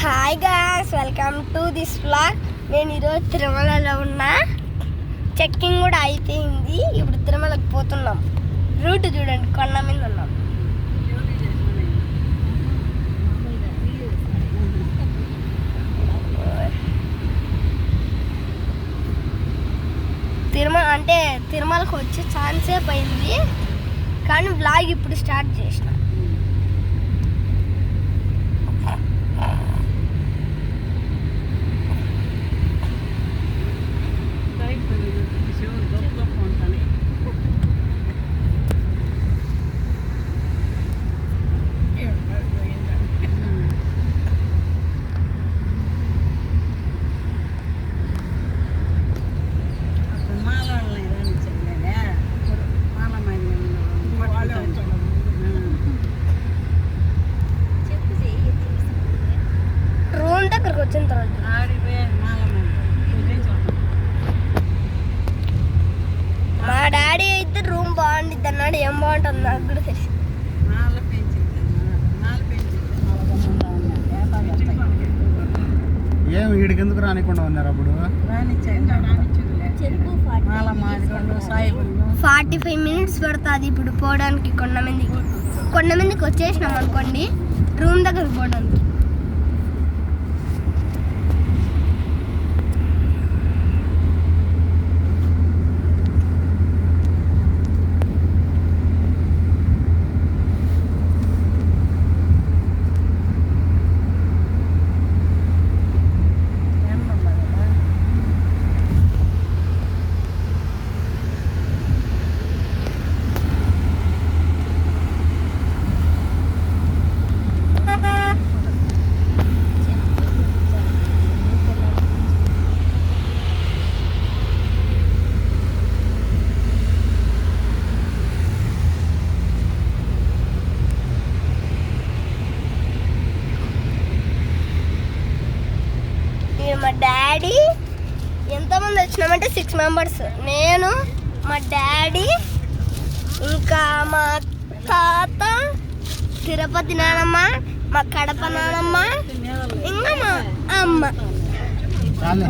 Hi guys, welcome to this vlog. నేను ఈరోజు తిరుమలలో ఉన్నా. చెక్కింగ్ కూడా అయిపోయింది. ఇప్పుడు తిరుమలకు పోతున్నాం. రూట్ చూడండి, కొండ మీద ఉన్నాం. తిరుమలకు వచ్చి ఛాన్సేపు అయింది, కానీ వ్లాగ్ ఇప్పుడు స్టార్ట్ చేసిన. దగ్గరకు వచ్చిన తర్వాత మా డాడీ అయితే రూమ్ బాగుండిద్ది అన్నాడు. ఏం బాగుంటుంది నాకు కూడా తెలిసి. ఏం వీడికి ఎందుకు రానికుండా ఉన్నారు? అప్పుడు 45 మినిట్స్ పడుతుంది ఇప్పుడు పోవడానికి. కొండ మందికి వచ్చేసినాం అనుకోండి, రూమ్ దగ్గరకు పోవడానికి. మా డాడీ ఎంతమంది వచ్చినామంటే 6 మెంబర్స్. నేను, మా డాడీ, ఇంకా మా తాత, తిరుపతి నానమ్మ, మా కడప నానమ్మ, ఇంకా మా అమ్మ. చాలా